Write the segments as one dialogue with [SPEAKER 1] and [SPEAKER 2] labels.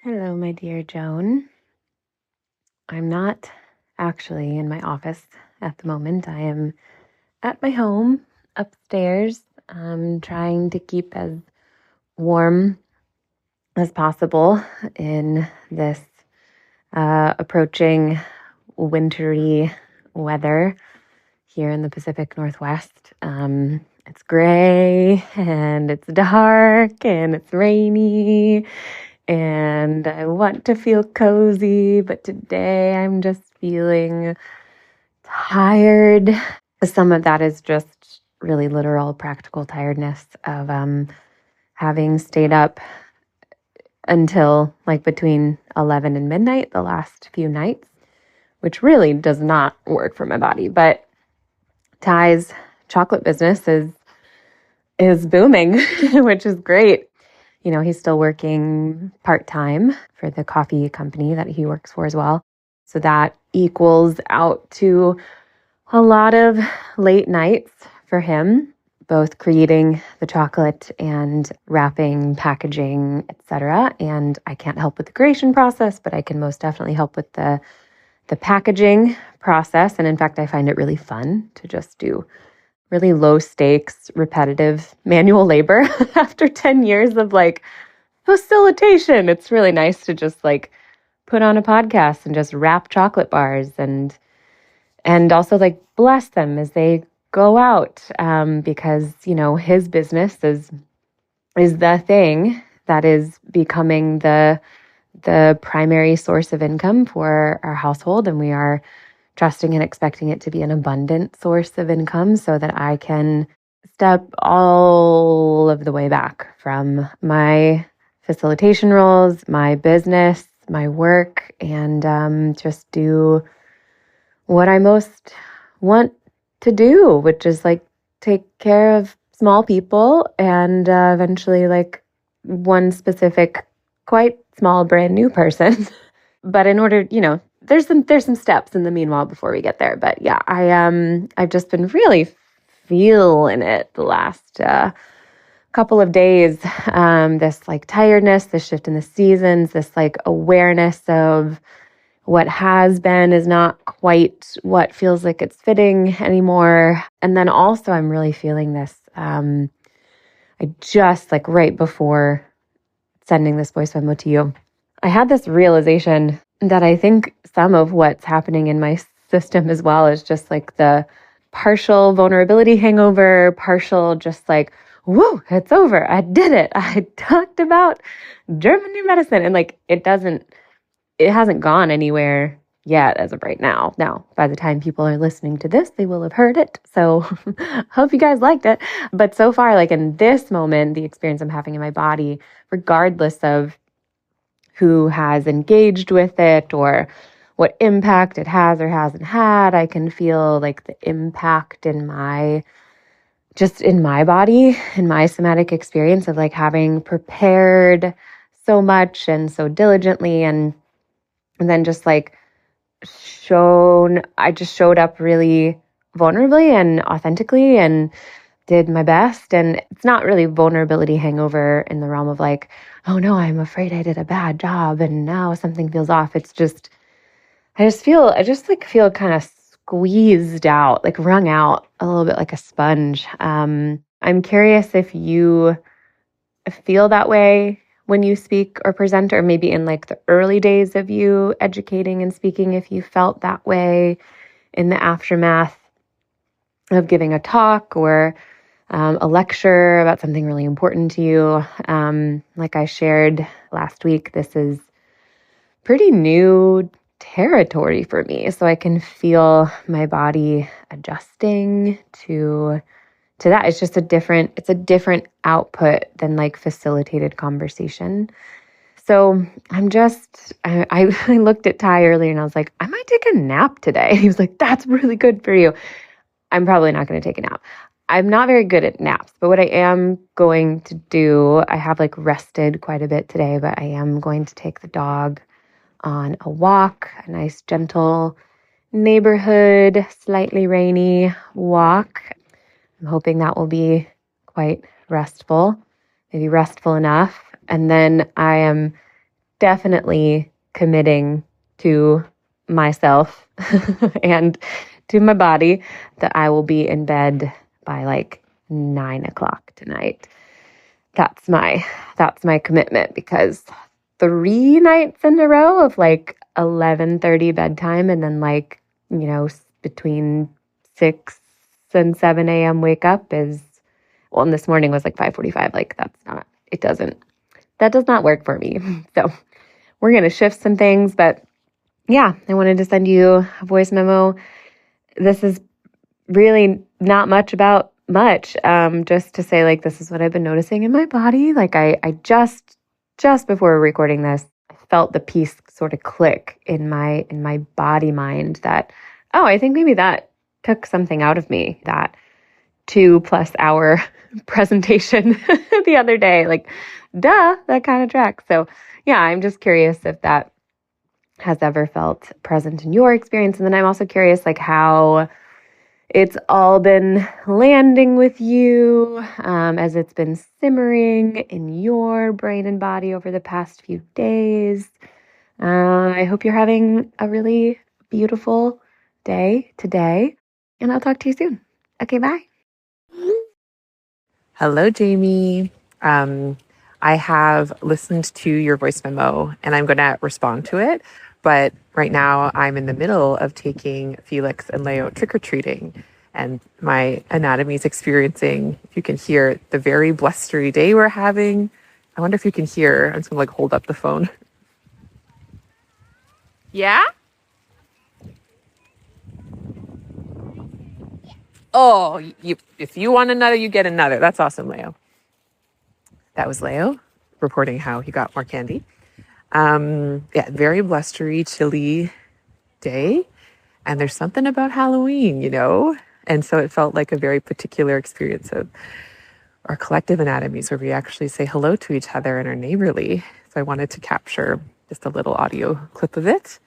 [SPEAKER 1] Hello, my dear Joan. I'm not actually in my office at the moment. I am at my home upstairs. I'm trying to keep as warm as possible in this approaching wintry weather here in the Pacific Northwest. It's gray and it's dark and it's rainy. And I want to feel cozy, but today I'm just feeling tired. Some of that is just really literal, practical tiredness of having stayed up until like between 11 and midnight the last few nights, which really does not work for my body. But Ty's chocolate business is booming, which is great. You know, he's still working part-time for the coffee company that he works for as well. So that equals out to a lot of late nights for him, both creating the chocolate and wrapping, packaging, etc. And I can't help with the creation process, but I can most definitely help with the packaging process. And in fact, I find it really fun to just do really low stakes, repetitive manual labor after 10 years of like facilitation. It's really nice to just like put on a podcast and just wrap chocolate bars and also like bless them as they go out, because, you know, his business is the thing that is becoming the primary source of income for our household. And we are trusting and expecting it to be an abundant source of income so that I can step all of the way back from my facilitation roles, my business, my work, and just do what I most want to do, which is like take care of small people and eventually like one specific, quite small, brand new person. But in order, you know, there's some steps in the meanwhile before we get there. But yeah, I've just been really feeling it the last couple of days. This like tiredness, this shift in the seasons, this like awareness of what has been is not quite what feels like it's fitting anymore. And then also I'm really feeling this. I just like right before sending this voice memo to you, I had this realization that I think some of what's happening in my system as well is just like the partial vulnerability hangover, partial just like, woo, it's over. I did it. I talked about German new medicine. And like, it hasn't gone anywhere yet as of right now. Now, by the time people are listening to this, they will have heard it. So hope you guys liked it. But so far, like in this moment, the experience I'm having in my body, regardless of who has engaged with it or what impact it has or hasn't had, I can feel like the impact in my body, in my somatic experience of like having prepared so much and so diligently and then just like I just showed up really vulnerably and authentically and did my best. And it's not really vulnerability hangover in the realm of like, oh no, I'm afraid I did a bad job and now something feels off. It's just, I just feel kind of squeezed out, like wrung out a little bit like a sponge. I'm curious if you feel that way when you speak or present, or maybe in like the early days of you educating and speaking, if you felt that way in the aftermath of giving a talk or a lecture about something really important to you. Like I shared last week, this is pretty new territory for me. So I can feel my body adjusting to that. It's just a different output than like facilitated conversation. So I looked at Ty earlier and I was like, I might take a nap today. He was like, that's really good for you. I'm probably not going to take a nap. I'm not very good at naps, but what I am going to do, I have like rested quite a bit today, but I am going to take the dog on a walk, a nice gentle neighborhood, slightly rainy walk. I'm hoping that will be quite restful, maybe restful enough. And then I am definitely committing to myself and to my body that I will be in bed by like 9 o'clock tonight. That's my commitment, because 3 nights in a row of like 11:30 bedtime and then like, between 6 and 7 a.m. wake up is, well, and this morning was like 5:45. Like that does not work for me. So we're going to shift some things, but yeah, I wanted to send you a voice memo. This is really not much about much, just to say, like, this is what I've been noticing in my body. Like I just before recording this, I felt the piece sort of click in my body mind that, oh, I think maybe that took something out of me, that 2+ hour presentation the other day. Like, duh, that kind of tracks. So yeah, I'm just curious if that has ever felt present in your experience. And then I'm also curious, like, how it's all been landing with you, as it's been simmering in your brain and body over the past few days. I hope you're having a really beautiful day today, and I'll talk to you soon. Okay, bye.
[SPEAKER 2] Hello, Jamie. I have listened to your voice memo and I'm going to respond to it. But right now I'm in the middle of taking Felix and Leo trick-or-treating, and my anatomy is experiencing, if you can hear, the very blustery day we're having. I wonder if you can hear. I'm just going to hold up the phone. Yeah? Oh, if you want another, you get another. That's awesome, Leo. That was Leo reporting how he got more candy. Yeah, very blustery, chilly day. And there's something about Halloween, And so it felt like a very particular experience of our collective anatomies where we actually say hello to each other and are neighborly. So I wanted to capture just a little audio clip of it.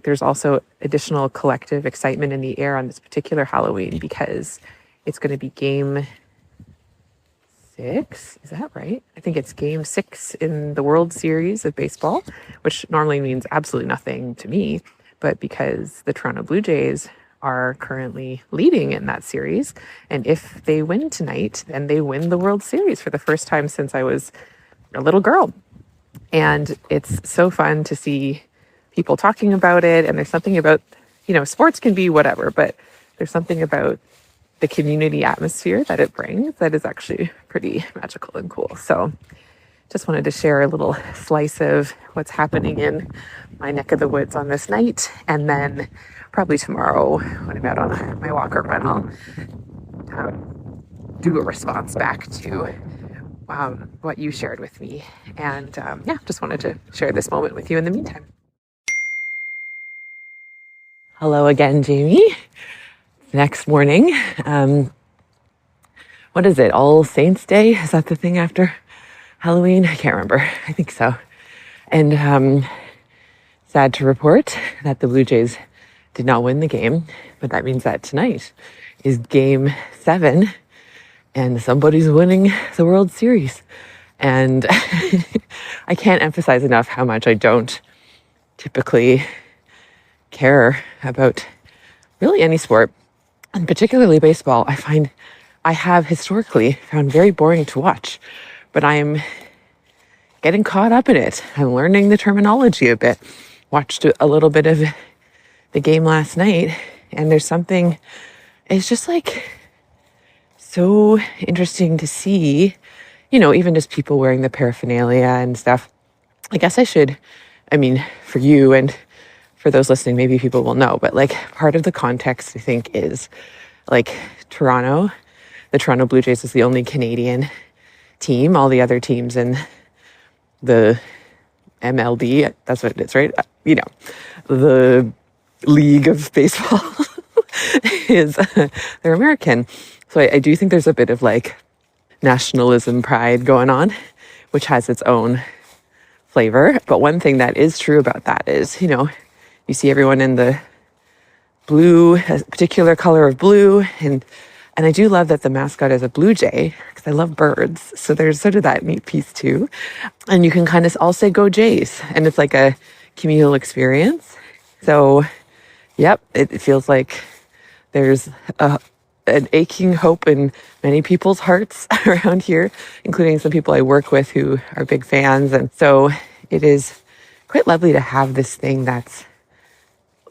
[SPEAKER 2] There's also additional collective excitement in the air on this particular Halloween because it's going to be game 6. Is that right? I think it's game 6 in the World Series of baseball, which normally means absolutely nothing to me. But because the Toronto Blue Jays are currently leading in that series, and if they win tonight, then they win the World Series for the first time since I was a little girl. And it's so fun to see people talking about it. And there's something about, sports can be whatever, but there's something about the community atmosphere that it brings that is actually pretty magical and cool. So just wanted to share a little slice of what's happening in my neck of the woods on this night. And then probably tomorrow when I'm out on my walk or run, I'll do a response back to what you shared with me. And just wanted to share this moment with you in the meantime. Hello again, Jamie. Next morning. What is it? All Saints Day? Is that the thing after Halloween? I can't remember. I think so. And sad to report that the Blue Jays did not win the game, but that means that tonight is game 7 and somebody's winning the World Series. And I can't emphasize enough how much I don't typically care about really any sport, and particularly baseball. I have historically found very boring to watch, but I'm getting caught up in it. I'm learning the terminology a bit. Watched a little bit of the game last night, and there's something, it's just like so interesting to see, even just people wearing the paraphernalia and stuff. I guess for you and for those listening, maybe people will know, but like part of the context, I think, is like the Toronto Blue Jays is the only Canadian team. All the other teams in the MLB, that's what it is, right? The league of baseball they're American. So I do think there's a bit of like nationalism pride going on, which has its own flavor. But one thing that is true about that is, you see everyone in the blue, a particular color of blue. And I do love that the mascot is a blue jay, because because I love birds. So there's sort of that neat piece too. And you can kind of all say go Jays, and it's like a communal experience. So, yep, it feels like there's an aching hope in many people's hearts around here, including some people I work with who are big fans. And so it is quite lovely to have this thing that's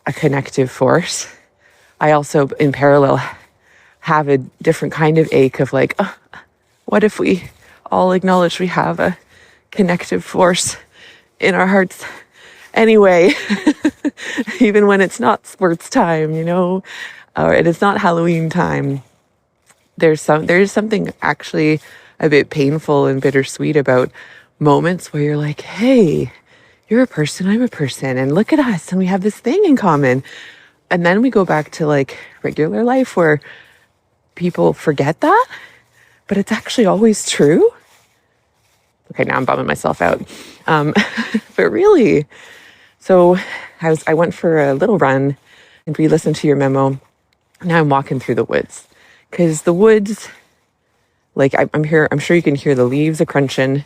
[SPEAKER 2] a connective force. I also, in parallel, have a different kind of ache of like, oh, what if we all acknowledge we have a connective force in our hearts anyway, even when it's not sports time, or it is not Halloween time. There's something actually a bit painful and bittersweet about moments where you're like, hey, you're a person, I'm a person, and look at us, and we have this thing in common. And then we go back to like regular life where people forget that, but it's actually always true. Okay, now I'm bumming myself out. But really, so I went for a little run and re-listened to your memo. Now I'm walking through the woods, because the woods, like I'm here, I'm sure you can hear the leaves a crunching,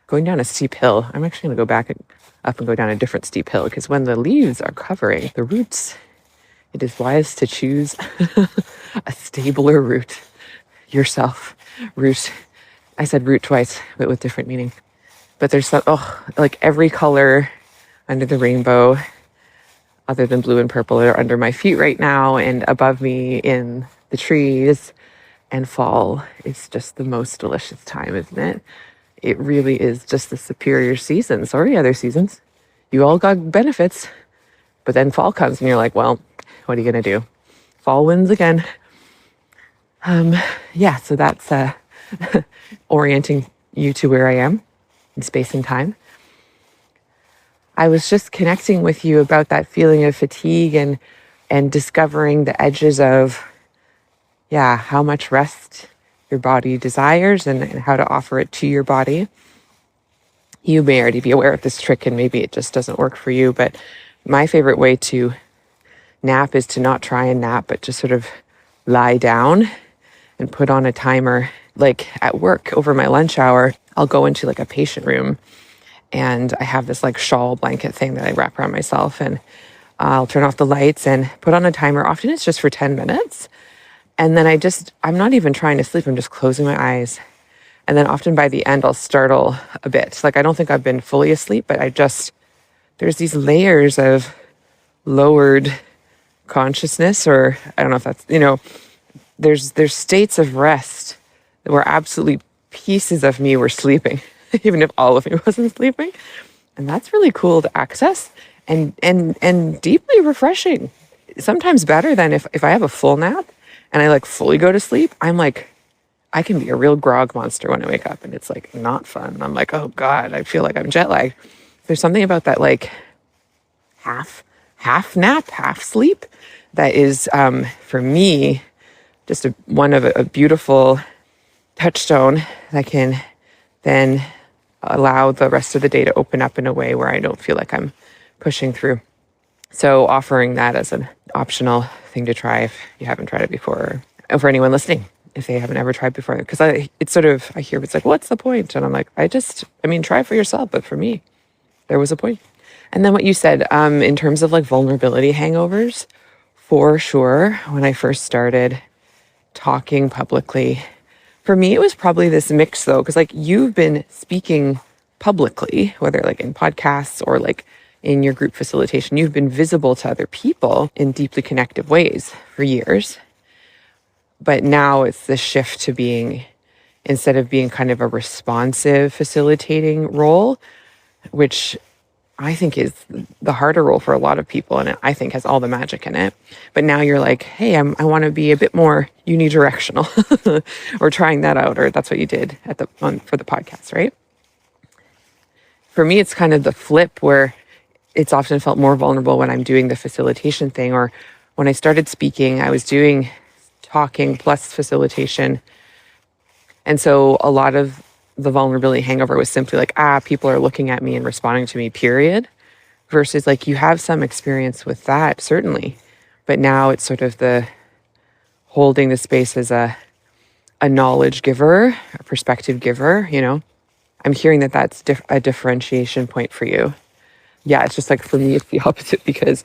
[SPEAKER 2] going down a steep hill. I'm actually going to go back up and go down a different steep hill, because when the leaves are covering the roots, it is wise to choose a stabler route. Yourself, route. I said route twice, but with different meaning. But there's like every color under the rainbow, other than blue and purple, are under my feet right now and above me in the trees. And fall is just the most delicious time, isn't it? It really is just the superior season. Sorry, other seasons. You all got benefits. But then fall comes and you're like, well, what are you going to do? Fall wins again. So that's orienting you to where I am in space and time. I was just connecting with you about that feeling of fatigue and discovering the edges of, how much rest your body desires and how to offer it to your body. You may already be aware of this trick and maybe it just doesn't work for you, but my favorite way to nap is to not try and nap, but just sort of lie down and put on a timer. Like at work over my lunch hour, I'll go into like a patient room and I have this like shawl blanket thing that I wrap around myself, and I'll turn off the lights and put on a timer. Often it's just for 10 minutes. And then I'm not even trying to sleep. I'm just closing my eyes. And then often by the end, I'll startle a bit. Like I don't think I've been fully asleep, but there's these layers of lowered consciousness, or I don't know if that's, there's states of rest where absolutely pieces of me were sleeping, even if all of me wasn't sleeping. And that's really cool to access and deeply refreshing. Sometimes better than if I have a full nap and I like fully go to sleep. I'm like, I can be a real grog monster when I wake up, and it's like not fun. I'm like, oh God, I feel like I'm jet lagged. There's something about that like half nap, half sleep that is, for me, just one of a beautiful touchstone that can then allow the rest of the day to open up in a way where I don't feel like I'm pushing through. So offering that as an optional thing to try if you haven't tried it before, or for anyone listening, if they haven't ever tried before. Because I hear it's like, what's the point? And I'm like, try for yourself. But for me, there was a point. And then what you said, in terms of like vulnerability hangovers, for sure, when I first started talking publicly, for me, it was probably this mix though, because like you've been speaking publicly, whether like in podcasts or like in your group facilitation, you've been visible to other people in deeply connective ways for years. But now it's the shift to being, instead of being kind of a responsive facilitating role, which I think is the harder role for a lot of people, and I think has all the magic in it. But now you're like, hey, I want to be a bit more unidirectional, or trying that out, or that's what you did for the podcast, right? For me, it's kind of the flip where it's often felt more vulnerable when I'm doing the facilitation thing, or when I started speaking, I was doing talking plus facilitation. And so a lot of the vulnerability hangover was simply like, people are looking at me and responding to me, period. Versus like, you have some experience with that, certainly. But now it's sort of the holding the space as a a knowledge giver, a perspective giver, I'm hearing that that's a differentiation point for you. Yeah, it's just like for me, it's the opposite because,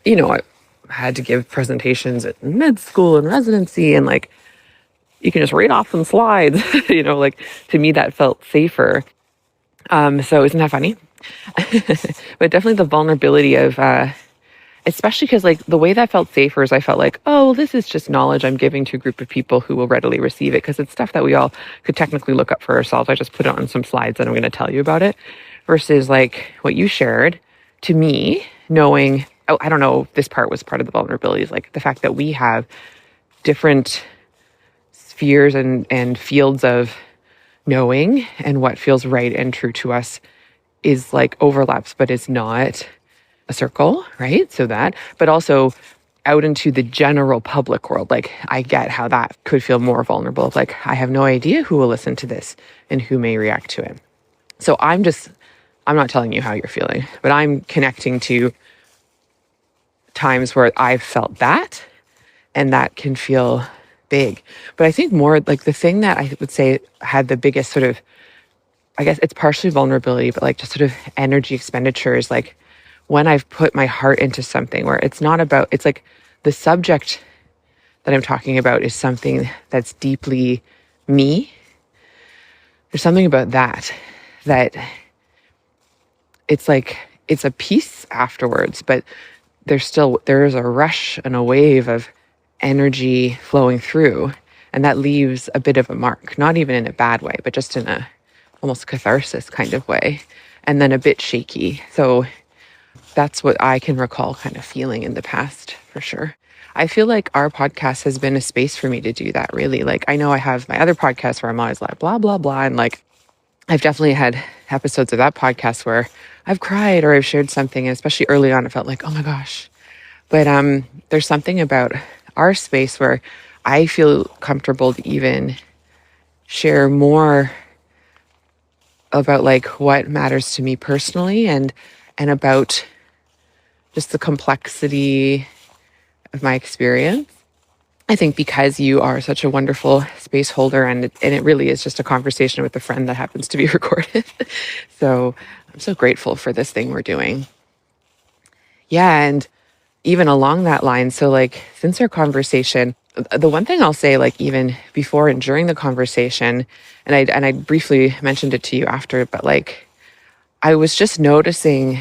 [SPEAKER 2] I had to give presentations at med school and residency and like, you can just read off some slides, like to me that felt safer. So isn't that funny? But definitely the vulnerability of, especially because like the way that felt safer is I felt like, oh, this is just knowledge I'm giving to a group of people who will readily receive it because it's stuff that we all could technically look up for ourselves. I just put it on some slides and I'm going to tell you about it versus like what you shared to me, knowing, oh, I don't know if this part was part of the vulnerability is like the fact that we have different spheres and fields of knowing and what feels right and true to us is like overlaps, but it's not a circle, right? So that, but also out into the general public world, like I get how that could feel more vulnerable. Like I have no idea who will listen to this and who may react to it. So I'm not telling you how you're feeling, but I'm connecting to times where I've felt that, and that can feel big. But I think more like the thing that I would say had the biggest sort of, I guess it's partially vulnerability, but like just sort of energy expenditure is like when I've put my heart into something where it's not about, it's like the subject that I'm talking about is something that's deeply me. There's something about that it's like, it's a piece afterwards, but there's a rush and a wave of energy flowing through. And that leaves a bit of a mark, not even in a bad way, but just in a almost catharsis kind of way. And then a bit shaky. So that's what I can recall kind of feeling in the past for sure. I feel like our podcast has been a space for me to do that really. Like I know I have my other podcast where I'm always like blah, blah, blah. And like, I've definitely had episodes of that podcast where I've cried or I've shared something, and especially early on, it felt like, oh my gosh. But there's something about our space where I feel comfortable to even share more about like what matters to me personally and about just the complexity of my experience. I think because you are such a wonderful space holder and it really is just a conversation with a friend that happens to be recorded. So I'm so grateful for this thing we're doing. Yeah. And even along that line, so like since our conversation, the one thing I'll say, like even before and during the conversation, and I briefly mentioned it to you after, but like I was just noticing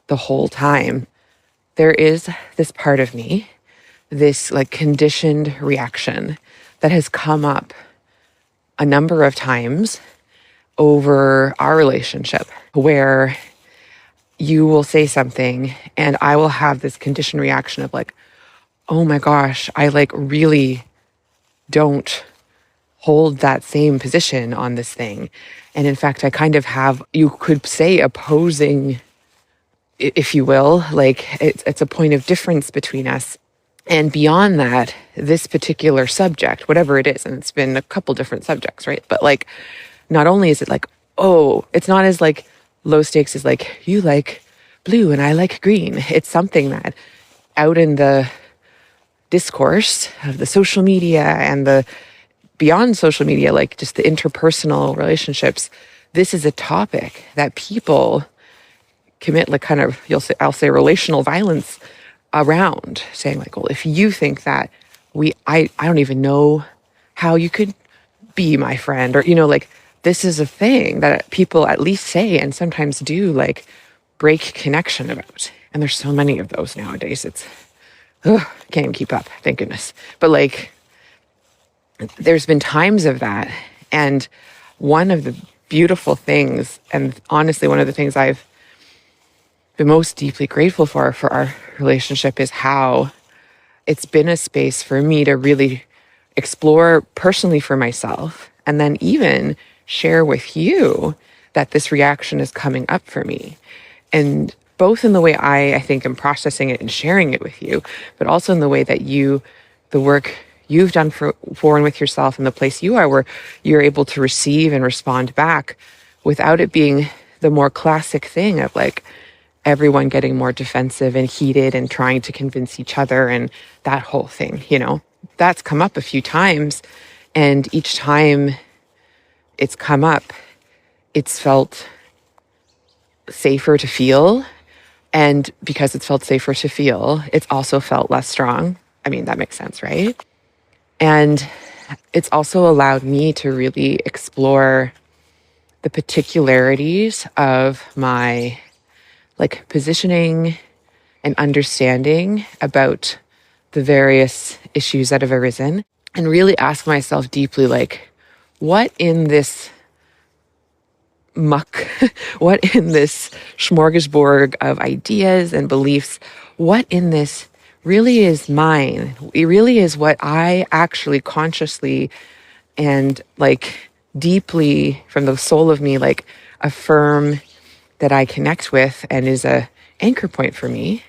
[SPEAKER 2] the whole time, there is this part of me, this like conditioned reaction that has come up a number of times over our relationship where you will say something and I will have this conditioned reaction of like, oh my gosh, I like really don't hold that same position on this thing. And in fact, I kind of have, you could say opposing, if you will, like it's a point of difference between us. And beyond that, this particular subject, whatever it is, and it's been a couple different subjects, right? But like, not only is it like, oh, it's not as like low stakes as like, you like blue and I like green. It's something that out in the discourse of the social media and the beyond social media, like just the interpersonal relationships, this is a topic that people commit like kind of, I'll say relational violence around, saying like, well, if you think that I don't even know how you could be my friend, or, like this is a thing that people at least say and sometimes do like break connection about. And there's so many of those nowadays. It's, I can't even keep up, thank goodness. But like, there's been times of that. And one of the beautiful things, and honestly, one of the things I've been most deeply grateful for our relationship is how it's been a space for me to really explore personally for myself and then even share with you that this reaction is coming up for me. And both in the way I think am processing it and sharing it with you, but also in the way that the work you've done for and with yourself and the place you are where you're able to receive and respond back without it being the more classic thing of like, everyone getting more defensive and heated and trying to convince each other and that whole thing, that's come up a few times. And each time it's come up, it's felt safer to feel. And because it's felt safer to feel, it's also felt less strong. I mean, that makes sense, right? And it's also allowed me to really explore the particularities of my positioning and understanding about the various issues that have arisen, and really ask myself deeply, what in this muck, what in this smorgasbord of ideas and beliefs, what in this really is mine? It really is what I actually consciously and deeply from the soul of me, affirm that I connect with and is a anchor point for me.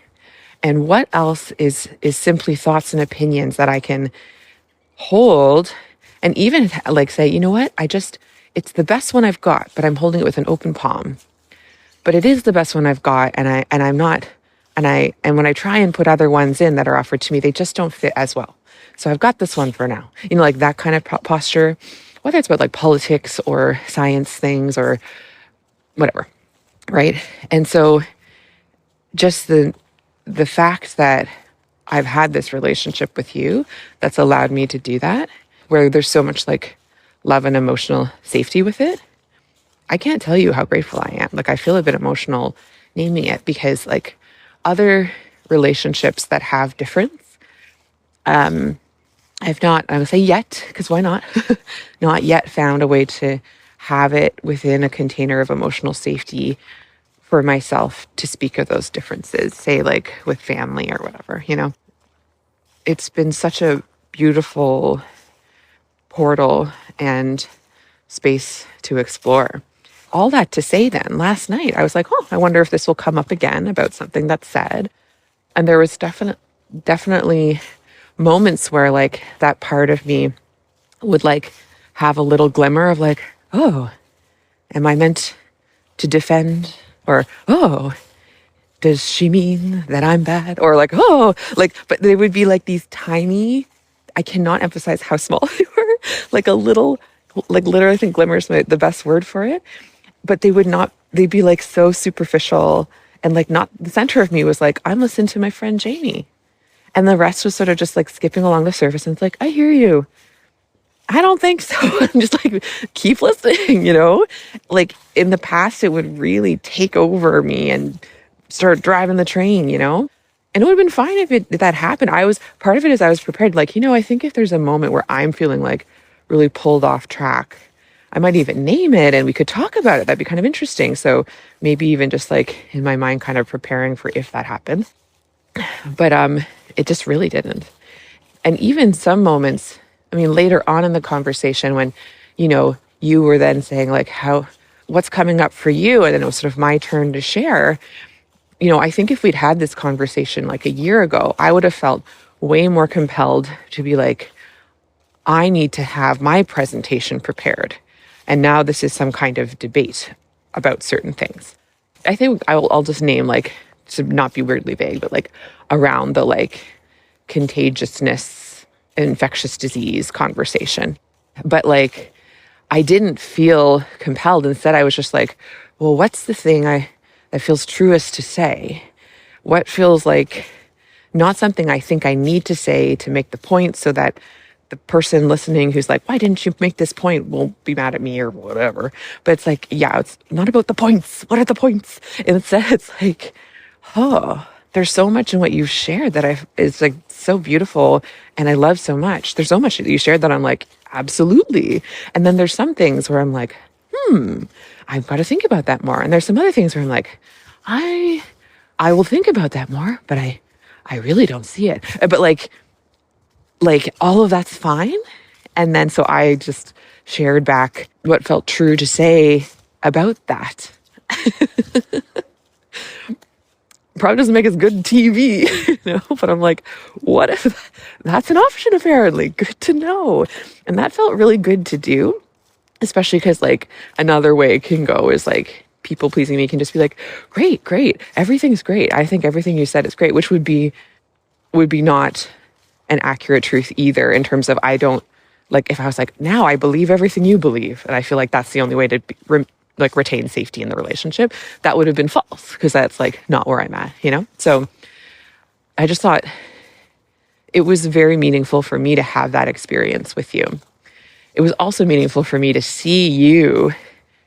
[SPEAKER 2] And what else is simply thoughts and opinions that I can hold and even say, you know what, it's the best one I've got, but I'm holding it with an open palm. But it is the best one I've got, and I'm not, and when I try and put other ones in that are offered to me, they just don't fit as well. So I've got this one for now. That kind of posture, whether it's about politics or science things or whatever, right? And so just the fact that I've had this relationship with you that's allowed me to do that, where there's so much love and emotional safety with it. I can't tell you how grateful I am. I feel a bit emotional naming it, because other relationships that have difference, I've not, I would say yet, because why not? Not yet found a way to have it within a container of emotional safety for myself to speak of those differences, say with family or whatever, It's been such a beautiful portal and space to explore. All that to say then, last night, I was like, I wonder if this will come up again about something that's said. And there was definitely moments where that part of me would have a little glimmer of oh, am I meant to defend? Or, oh, does she mean that I'm bad? Or but they would be these tiny, I cannot emphasize how small they were, a little, literally I think glimmer is the best word for it. But they'd be so superficial, and not, the center of me was I'm listening to my friend Jamie. And the rest was sort of just skipping along the surface, and it's I hear you. I don't think so. I'm just keep listening, in the past, it would really take over me and start driving the train, And it would have been fine if that happened. Part of it is I was prepared, I think if there's a moment where I'm feeling really pulled off track, I might even name it and we could talk about it. That'd be kind of interesting. So maybe even just in my mind, kind of preparing for if that happened. But it just really didn't. And even some moments, later on in the conversation when, you were then saying what's coming up for you? And then it was sort of my turn to share. I think if we'd had this conversation a year ago, I would have felt way more compelled to be I need to have my presentation prepared. And now this is some kind of debate about certain things. I think I'll just name to not be weirdly vague, but around the contagiousness, infectious disease conversation. But I didn't feel compelled. Instead, I was just well, what's the thing that feels truest to say? What feels not something I think I need to say to make the point so that the person listening who's why didn't you make this point, won't be mad at me or whatever. But it's yeah, it's not about the points. What are the points? And instead it's there's so much in what you've shared that is so beautiful and I love so much. There's so much that you shared that I'm absolutely. And then there's some things where I'm I've got to think about that more. And there's some other things where I'm I will think about that more, but I really don't see it. But all of that's fine. And then so I just shared back what felt true to say about that. Probably doesn't make as good TV, but I'm what if that's an option apparently? Good to know. And that felt really good to do, especially because another way it can go is people pleasing me can just be great. Everything's great. I think everything you said is great, which would be not an accurate truth either in terms of I don't like if I was like, now I believe everything you believe, and I feel like that's the only way to like retain safety in the relationship, that would have been false, because that's like not where I'm at, you know? So I just thought it was very meaningful for me to have that experience with you. It was also meaningful for me to see you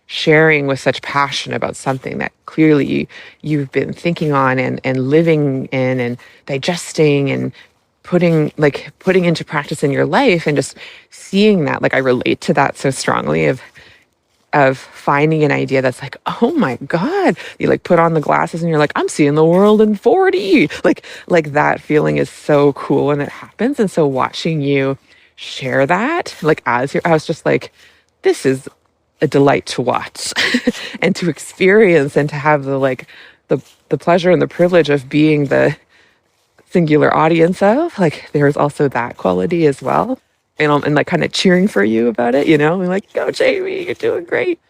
[SPEAKER 2] sharing with such passion about something that clearly you've been thinking on and living in and digesting and putting into practice in your life, and just seeing that, like, I relate to that so strongly of finding an idea that's like, oh my God, you like put on the glasses and you're like, I'm seeing the world in 4D. Like that feeling is so cool when it happens. And so watching you share that, like I was just like, this is a delight to watch and to experience, and to have the pleasure and the privilege of being the singular audience of. Like, there's also that quality as well. And like kind of cheering for you about it, and like, go Jamie, you're doing great.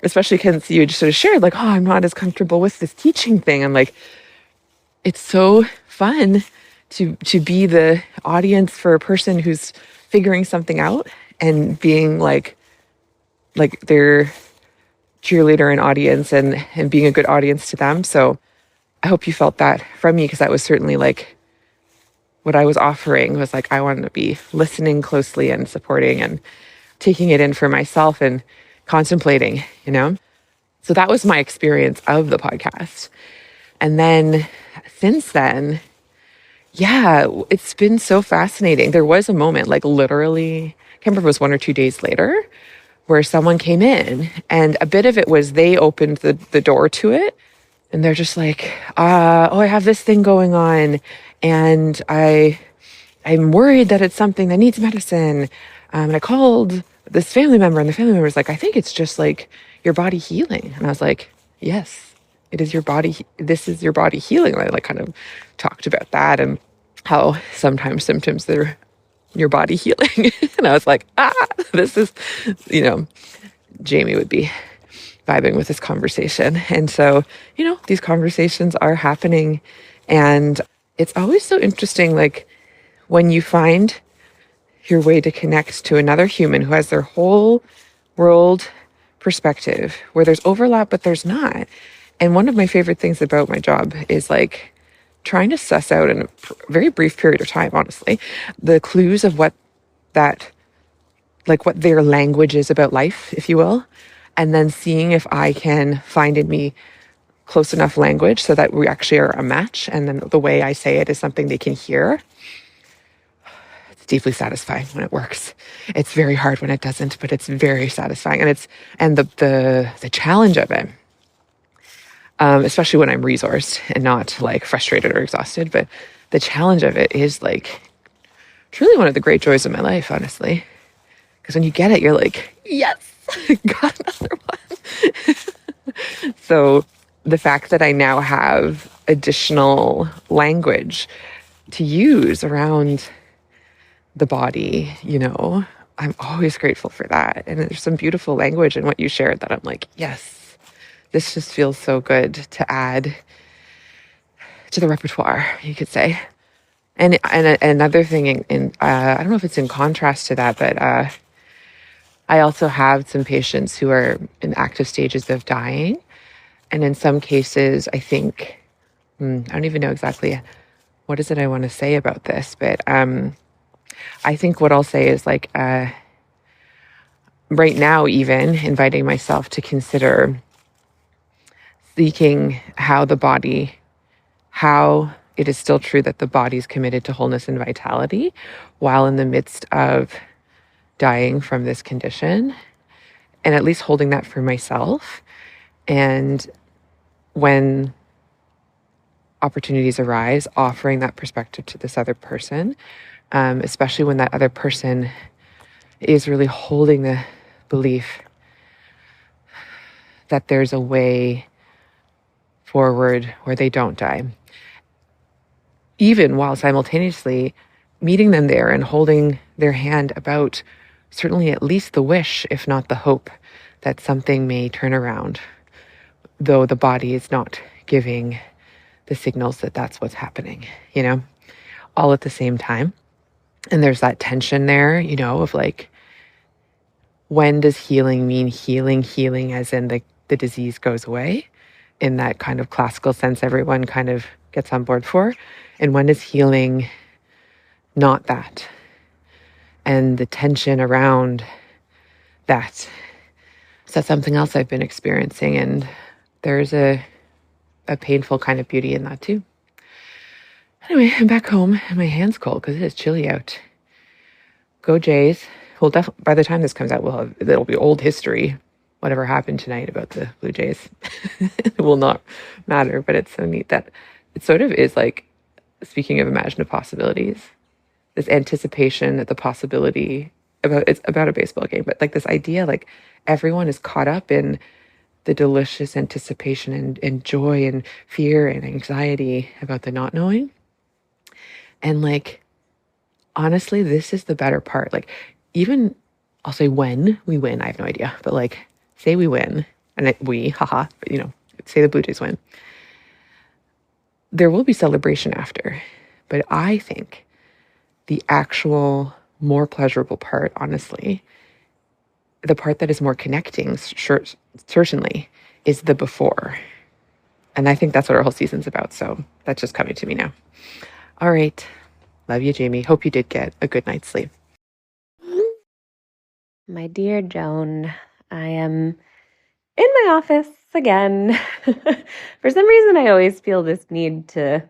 [SPEAKER 2] Especially because you just sort of shared like, oh, I'm not as comfortable with this teaching thing. And like, it's so fun to be the audience for a person who's figuring something out, and being like their cheerleader and audience, and being a good audience to them. So I hope you felt that from me, because that was certainly like what I was offering, was like, I wanted to be listening closely and supporting and taking it in for myself and contemplating, So that was my experience of the podcast. And then since then, yeah, it's been so fascinating. There was a moment, like literally, I can't remember if it was 1 or 2 days later, where someone came in, and a bit of it was they opened the door to it. And they're just like, oh, I have this thing going on, and I'm worried that it's something that needs medicine. And I called this family member, and the family member was like, I think it's just like your body healing. And I was like, yes, it is your body. This is your body healing. And I like kind of talked about that, and how sometimes symptoms, they're your body healing. And I was like, this is, Jamie would be vibing with this conversation. And so, these conversations are happening, and it's always so interesting, like when you find your way to connect to another human who has their whole world perspective, where there's overlap, but there's not. And one of my favorite things about my job is like trying to suss out in a very brief period of time, honestly, the clues of what their language is about life, if you will. And then seeing if I can find in me close enough language so that we actually are a match. And then the way I say it is something they can hear. It's deeply satisfying when it works. It's very hard when it doesn't, but it's very satisfying. And the challenge of it, especially when I'm resourced and not like frustrated or exhausted, but the challenge of it is like truly one of the great joys of my life, honestly. Because when you get it, you're like, yes, got another one. So the fact that I now have additional language to use around the body, I'm always grateful for that. And there's some beautiful language in what you shared that I'm like, yes, this just feels so good to add to the repertoire, you could say. And another thing, I don't know if it's in contrast to that, but I also have some patients who are in active stages of dying. And in some cases, I think, I don't even know exactly what is it I want to say about this, but I think what I'll say is like, right now, even inviting myself to consider seeking how it is still true that the body is committed to wholeness and vitality while in the midst of dying from this condition, and at least holding that for myself. And when opportunities arise, offering that perspective to this other person, especially when that other person is really holding the belief that there's a way forward where they don't die, even while simultaneously meeting them there and holding their hand about certainly at least the wish, if not the hope, that something may turn around, though the body is not giving the signals that that's what's happening, all at the same time. And there's that tension there, you know, of like, when does healing mean healing, healing as in the disease goes away in that kind of classical sense everyone kind of gets on board for? And when is healing not that? And the tension around that. So that's something else I've been experiencing. And there's a painful kind of beauty in that too. Anyway, I'm back home and my hand's cold because it is chilly out. Go Jays. Well, definitely by the time this comes out, it'll be old history. Whatever happened tonight about the Blue Jays, it will not matter. But it's so neat that it sort of is like, speaking of imaginative possibilities, this anticipation that the possibility it's about a baseball game, but like this idea, like everyone is caught up in the delicious anticipation and joy and fear and anxiety about the not knowing. And like, honestly, this is the better part. Like, even I'll say when we win, I have no idea, but like, say we win, and haha, but, you know, say the Blue Jays win. There will be celebration after, but I think the actual more pleasurable part, honestly, the part that is more connecting, certainly, is the before. And I think that's what our whole season's about. So that's just coming to me now. All right. Love you, Jamie. Hope you did get a good night's sleep.
[SPEAKER 1] My dear Joan, I am in my office again. For some reason, I always feel this need to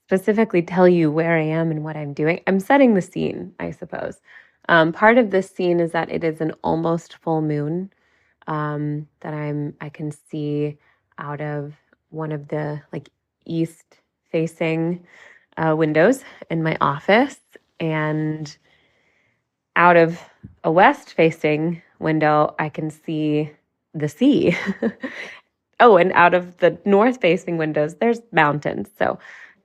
[SPEAKER 1] specifically tell you where I am and what I'm doing. I'm setting the scene, I suppose. Part of this scene is that it is an almost full moon that I can see out of one of the like east facing windows in my office, and out of a west facing window, I can see the sea. Oh, and out of the north facing windows, there's mountains. So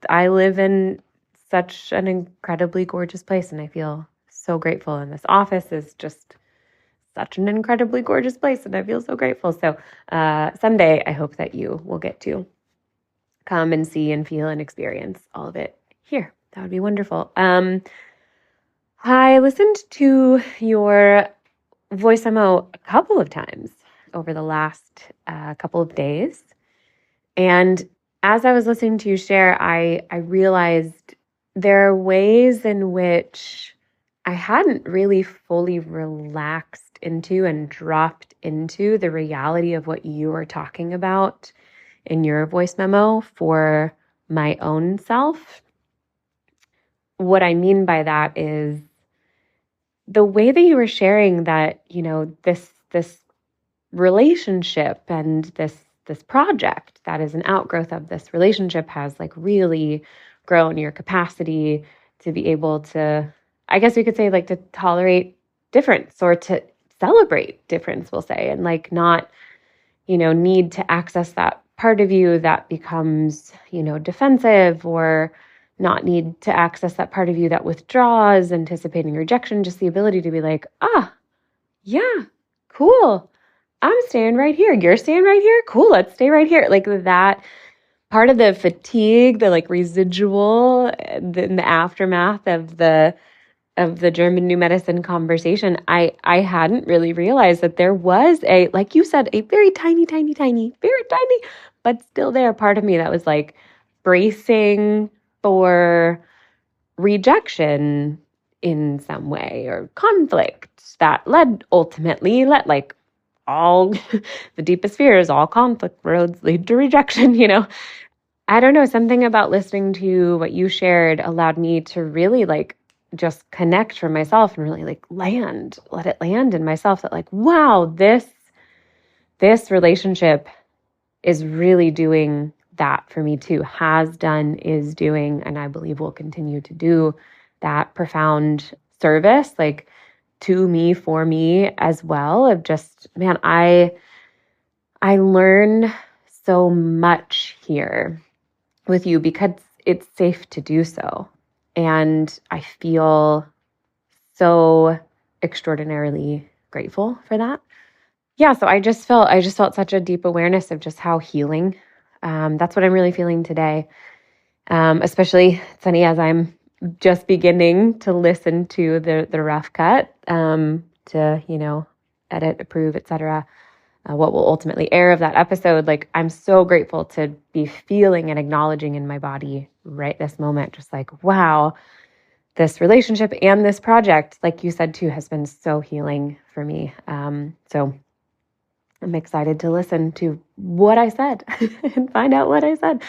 [SPEAKER 1] I live in such an incredibly gorgeous place, and I feel so grateful. And this office is just such an incredibly gorgeous place, and I feel so grateful. So someday I hope that you will get to come and see and feel and experience all of it here. That would be wonderful. I listened to your voice memo a couple of times over the last couple of days. And as I was listening to you share, I realized there are ways in which I hadn't really fully relaxed into and dropped into the reality of what you were talking about in your voice memo for my own self. What I mean by that is the way that you were sharing that, you know, this relationship and this project that is an outgrowth of this relationship has like really grown your capacity to be able to, I guess we could say, like, to tolerate difference or to celebrate difference, we'll say, and like not, you know, need to access that part of you that becomes, you know, defensive, or not need to access that part of you that withdraws, anticipating rejection, just the ability to be like, yeah, cool. I'm staying right here. You're staying right here. Cool. Let's stay right here. Like that part of the fatigue, the like residual in the aftermath of the German new medicine conversation, I hadn't really realized that there was a, like you said, a very tiny, very tiny, but still there part of me that was like bracing for rejection in some way, or conflict that led like all the deepest fears, all conflict roads lead to rejection, you know. I don't know, something about listening to what you shared allowed me to really like just connect for myself and really like let it land in myself that like, wow, this relationship is really doing that for me too, has done, is doing, and I believe will continue to do that profound service, like to me, for me as well, of just, man, I learn so much here with you because it's safe to do so. And I feel so extraordinarily grateful for that. Yeah, so I just felt such a deep awareness of just how healing. That's what I'm really feeling today. Especially, Sunny, as I'm just beginning to listen to the rough cut, to, edit, approve, etc. What will ultimately air of that episode. Like, I'm so grateful to be feeling and acknowledging in my body right this moment, just like, wow, this relationship and this project, like you said too, has been so healing for me. So I'm excited to listen to what I said and find out what I said.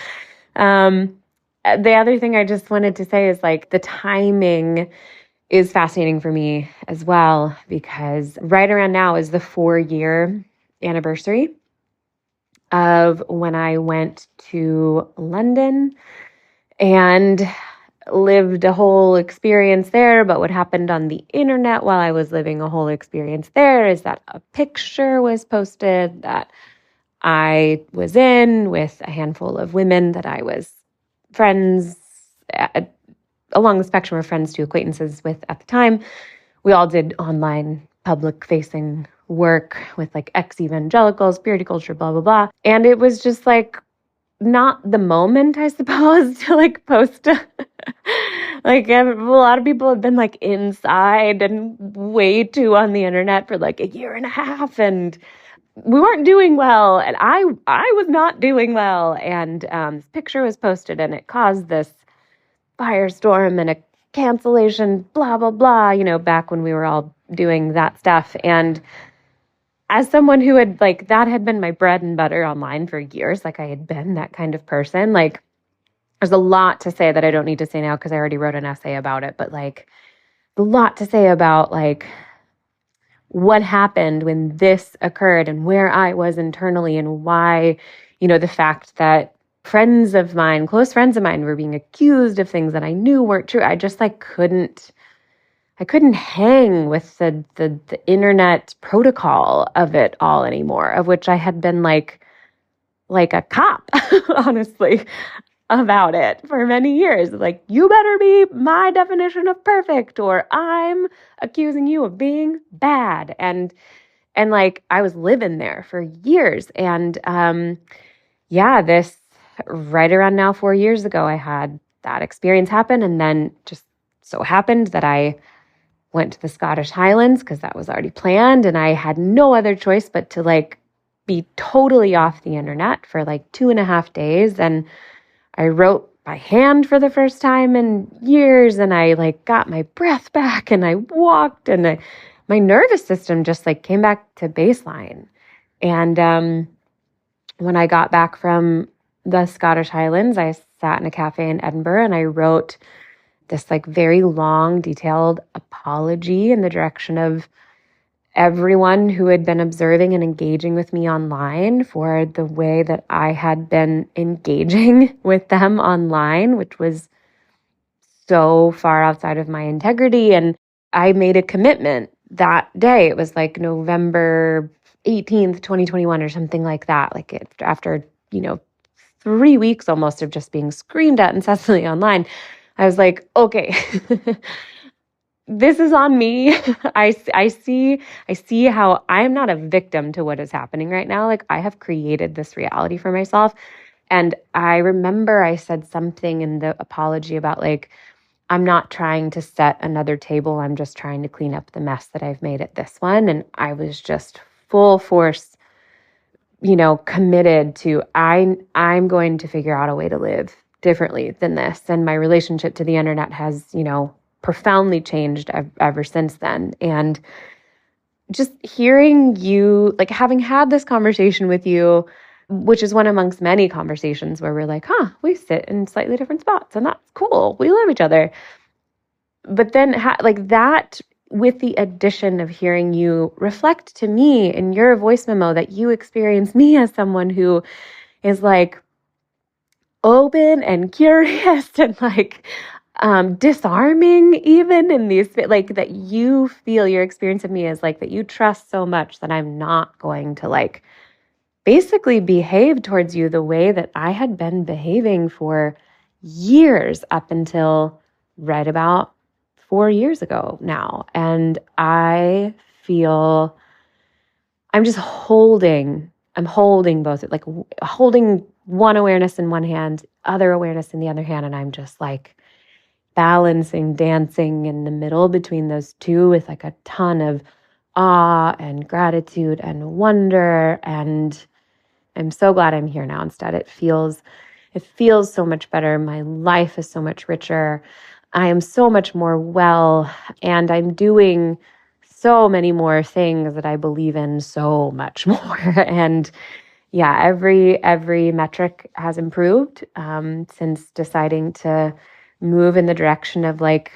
[SPEAKER 1] The other thing I just wanted to say is like the timing is fascinating for me as well, because right around now is the 4-year anniversary of when I went to London and lived a whole experience there. But what happened on the internet while I was living a whole experience there is that a picture was posted that I was in with a handful of women that I was friends along the spectrum of friends to acquaintances with at the time. We all did online public facing work with like ex-evangelicals, purity culture, blah, blah, blah. And it was just like not the moment, I suppose, to like post. Like a lot of people have been like inside and way too on the internet for like a year and a half, and we weren't doing well, and I was not doing well. And this picture was posted, and it caused this firestorm and a cancellation, blah, blah, blah, back when we were all doing that stuff. And as someone who had like, that had been my bread and butter online for years, like I had been that kind of person, like there's a lot to say that I don't need to say now because I already wrote an essay about it, but like a lot to say about like what happened when this occurred and where I was internally and why, the fact that friends of mine, close friends of mine, were being accused of things that I knew weren't true. I just like couldn't hang with the internet protocol of it all anymore, of which I had been like a cop, honestly, about it for many years. Like, you better be my definition of perfect, or I'm accusing you of being bad. And like I was living there for years. And this right around now 4 years ago, I had that experience happen. And then just so happened that I went to the Scottish Highlands because that was already planned. And I had no other choice but to like be totally off the internet for like 2.5 days. And I wrote by hand for the first time in years. And I like got my breath back and I walked, and my nervous system just like came back to baseline. And when I got back from the Scottish Highlands, I sat in a cafe in Edinburgh and I wrote this like very long, detailed apology in the direction of everyone who had been observing and engaging with me online for the way that I had been engaging with them online, which was so far outside of my integrity. And I made a commitment that day. It was like November 18th, 2021 or something like that. Like after, 3 weeks almost of just being screamed at incessantly online, I was like, okay, this is on me. I see how I'm not a victim to what is happening right now. Like, I have created this reality for myself. And I remember I said something in the apology about like, I'm not trying to set another table. I'm just trying to clean up the mess that I've made at this one. And I was just full force, committed to I'm going to figure out a way to live differently than this. And my relationship to the internet has, profoundly changed ever since then. And just hearing you, like having had this conversation with you, which is one amongst many conversations where we're like, we sit in slightly different spots and that's cool. We love each other. But then like that, with the addition of hearing you reflect to me in your voice memo that you experience me as someone who is like open and curious and like disarming even in these, like that you feel your experience of me is like that you trust so much that I'm not going to like basically behave towards you the way that I had been behaving for years up until right about 4 years ago now. And I feel I'm holding both, like holding one awareness in one hand, other awareness in the other hand. And I'm just like, balancing, dancing in the middle between those two with like a ton of awe and gratitude and wonder. And I'm so glad I'm here now instead. It feels so much better. My life is so much richer. I am so much more well, and I'm doing so many more things that I believe in so much more. And yeah, every metric has improved since deciding to move in the direction of like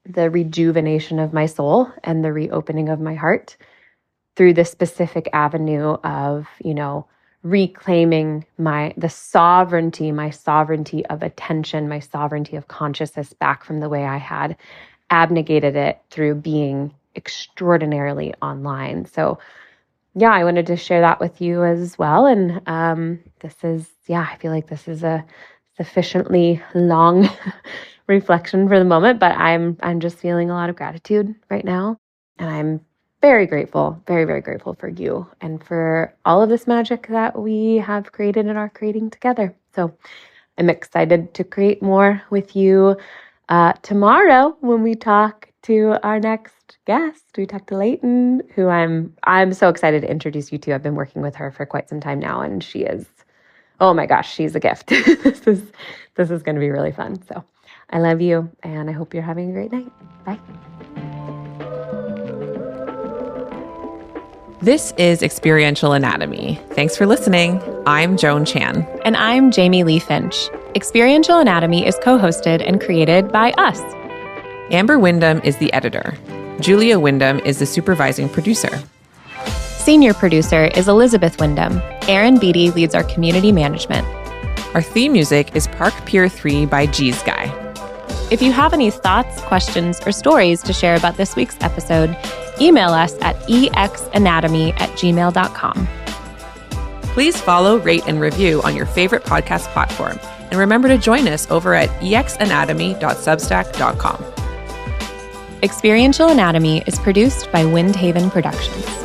[SPEAKER 1] the rejuvenation of my soul and the reopening of my heart through the specific avenue of, reclaiming my sovereignty of attention, my sovereignty of consciousness back from the way I had abnegated it through being extraordinarily online. So yeah, I wanted to share that with you as well. And I feel like this is a sufficiently long reflection for the moment, but I'm just feeling a lot of gratitude right now. And I'm very grateful, very, very grateful for you and for all of this magic that we have created and are creating together. So I'm excited to create more with you tomorrow when we talk to our next guest. We talk to Leighton, who I'm so excited to introduce you to. I've been working with her for quite some time now, and she is, oh my gosh, she's a gift. This is going to be really fun. So I love you, and I hope you're having a great night. Bye.
[SPEAKER 2] This is Experiential Anatomy. Thanks for listening. I'm Joan Chan.
[SPEAKER 3] And I'm Jamie Lee Finch. Experiential Anatomy is co-hosted and created by us.
[SPEAKER 2] Amber Wyndham is the editor. Julia Wyndham is the supervising producer.
[SPEAKER 3] Senior producer is Elizabeth Wyndham. Aaron Beatty leads our community management.
[SPEAKER 2] Our theme music is Park Pier 3 by G's Guy.
[SPEAKER 3] If you have any thoughts, questions, or stories to share about this week's episode, email us at exanatomy@gmail.com.
[SPEAKER 2] Please follow, rate, and review on your favorite podcast platform. And remember to join us over at exanatomy.substack.com.
[SPEAKER 3] Experiential Anatomy is produced by Windhaven Productions.